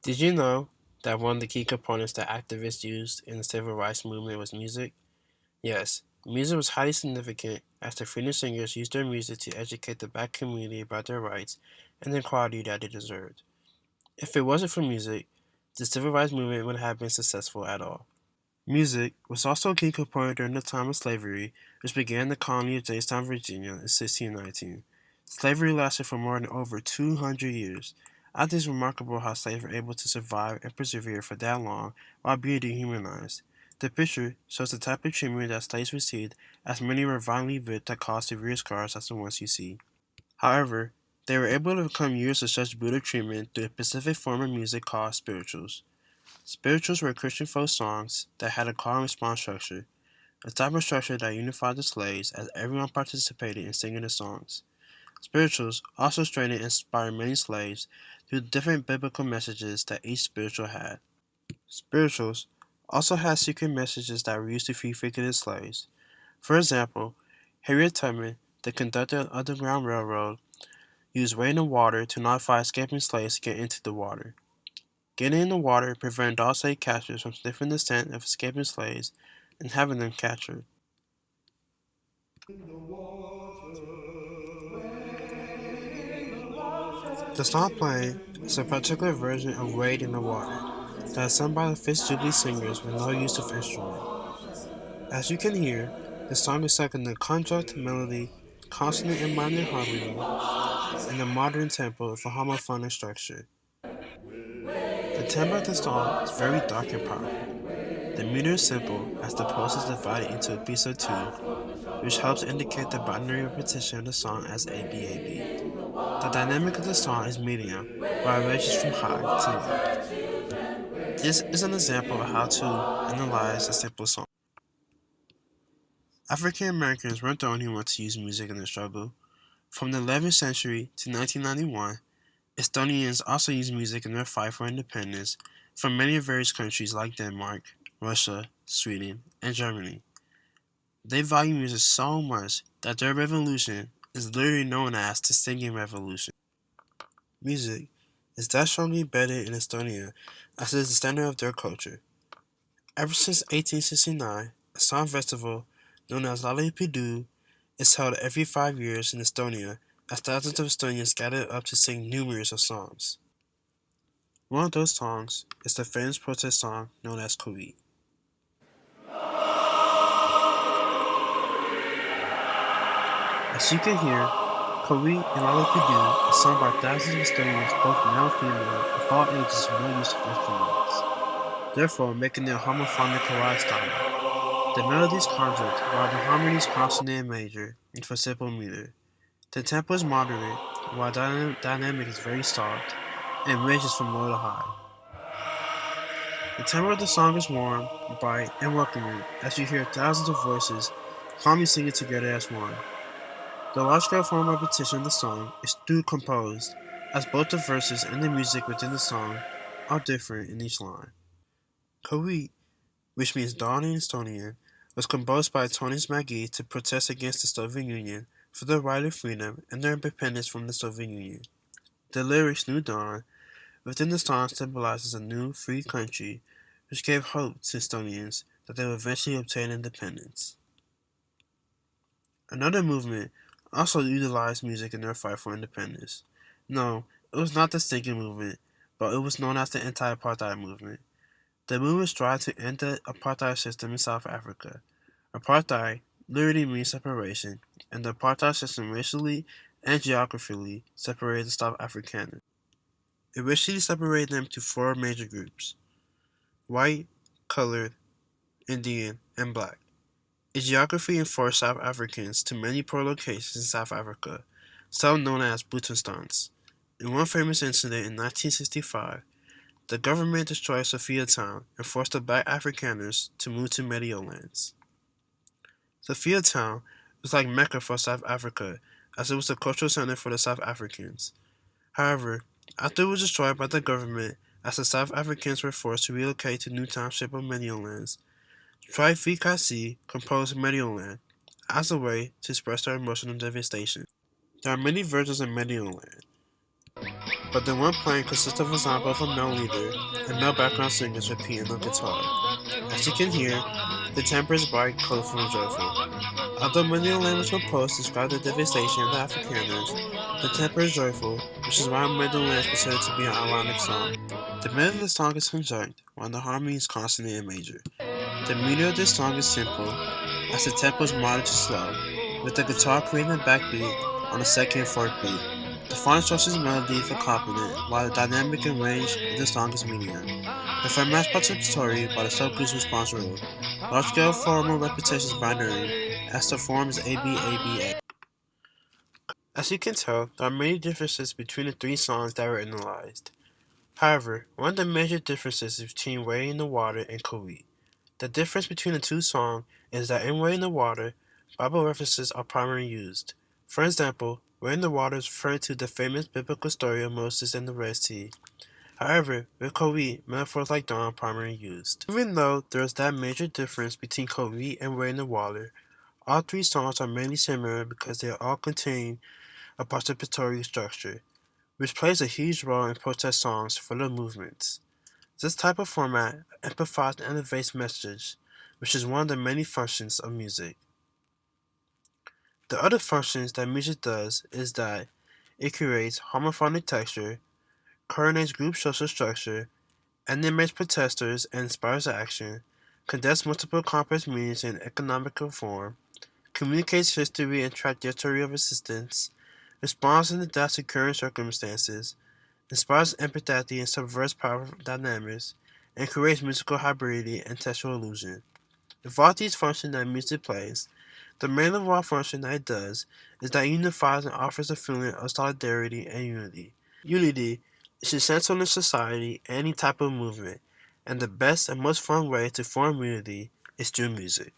Did you know that one of the key components that activists used in the civil rights movement was music? Yes, music was highly significant as the freedom singers used their music to educate the black community about their rights and the equality that they deserved. If it wasn't for music, the civil rights movement wouldn't have been successful at all. Music was also a key component during the time of slavery, which began in the colony of Jamestown, Virginia in 1619. Slavery lasted for more than over 200 years. I think it's remarkable how slaves were able to survive and persevere for that long while being dehumanized. The picture shows the type of treatment that slaves received, as many were violently whipped that caused severe scars as the ones you see. However, they were able to overcome years of such brutal treatment through a specific form of music called spirituals. Spirituals were Christian folk songs that had a call and response structure, a type of structure that unified the slaves as everyone participated in singing the songs. Spirituals also strengthened and inspired many slaves through the different biblical messages that each spiritual had. Spirituals also had secret messages that were used to free fugitive slaves. For example, Harriet Tubman, the conductor of the Underground Railroad, used rain and water to notify escaping slaves to get into the water. Getting in the water prevented all slave catchers from sniffing the scent of escaping slaves and having them captured. The song playing is a particular version of Wade in the Water that is sung by the Fitz Jubilee Singers with no use of instrument. As you can hear, the song is sung in the conjunct melody, consonant and minor harmony, and the modern tempo with a homophonic structure. The tempo of the song is very dark and powerful. The meter is simple as the pulse is divided into a piece of two, which helps indicate the binary repetition of the song as ABAB. The dynamic of the song is medium, while it ranges from high to low. This is an example of how to analyze a simple song. African Americans weren't the only ones to use music in the struggle. From the 11th century to 1991, Estonians also used music in their fight for independence from many various countries like Denmark, Russia, Sweden, and Germany. They value music so much that their revolution is literally known as the Singing Revolution. Music is that strongly embedded in Estonia as it is the standard of their culture. Ever since 1869, a song festival known as Laulipaidu is held every 5 years in Estonia as thousands of Estonians gather up to sing numerous of songs. One of those songs is the famous protest song known as Kowi. As you can hear, Kowi and Laulipaidu is sung by thousands of Estonians, both male and female, of all ages with no use of instruments, therefore making it a homophonic Karai style. The melody is conjunct, while the harmony is consonant and major, and for simple meter. The tempo is moderate, while the dynamic is very soft, and ranges from low to high. The tempo of the song is warm, bright, and welcoming, as you hear thousands of voices calmly singing together as one. The large-scale form of repetition of the song is through composed, as both the verses and the music within the song are different in each line. Kowi, which means dawn in Estonian, was composed by Tonis Mägi to protest against the Soviet Union for their right of freedom and their independence from the Soviet Union. The lyrics New Dawn within the song symbolizes a new, free country, which gave hope to Estonians that they would eventually obtain independence. Another movement also utilized music in their fight for independence. No, it was not the singing movement, but it was known as the anti-apartheid movement. The movement strived to end the apartheid system in South Africa. Apartheid literally means separation, and the apartheid system racially and geographically separated the South Afrikaners. It racially separated them to four major groups: white, colored, Indian, and black. Its geography enforced South Africans to many poor locations in South Africa, some known as Buitenstans. In one famous incident in 1965, the government destroyed Sophiatown and forced the black Afrikaners to move to Mediolands. Sophiatown was like Mecca for South Africa, as it was the cultural center for the South Africans. However, after it was destroyed by the government, as the South Africans were forced to relocate to new township of Mediolands, Trifikasi composed Medioland as a way to express their emotional devastation. There are many versions of Medioland. but the one playing consists of a ensemble of a male leader and male background singers repeating on guitar. As you can hear, the tempo is bright, colorful, and joyful. Although many languages will post describe the devastation of the Afrikaners, the tempo is joyful, which is why Midland is considered to be an ironic song. The melody of the song is conjunct, while the harmony is consonant and major. The meter of this song is simple, as the tempo is moderate to slow, with the guitar creating a backbeat on the second and fourth beat. The final instructions melody for accompaniment, while the dynamic and range of the song is medium. The format is participatory, while the subgroups response rule. Large-scale formal repetition is binary, as the form is ABABA. As you can tell, there are many differences between the three songs that were analyzed. However, one of the major differences is between Way in the Water and Kowi. The difference between the two songs is that in Way in the Water, Bible references are primarily used. For example, Way in the Water is referring to the famous biblical story of Moses and the Red Sea. However, with Kowi, metaphors like dawn are primarily used. Even though there is that major difference between Kowi and Way in the Water, all three songs are mainly similar because they all contain a participatory structure, which plays a huge role in protest songs for the movements. This type of format amplifies and elevates message, which is one of the many functions of music. The other functions that music does is that it creates homophonic texture, coordinates group social structure, animates protesters and inspires action, condenses multiple complex meanings in economical form, communicates history and trajectory of resistance, responds and adapts to current circumstances, inspires empathy and subverts power dynamics, and creates musical hybridity and textual illusion. With all these functions that music plays, the main overall function that it does is that it unifies and offers a feeling of solidarity and unity. Unity is essential in society and any type of movement, and the best and most fun way to form unity is through music.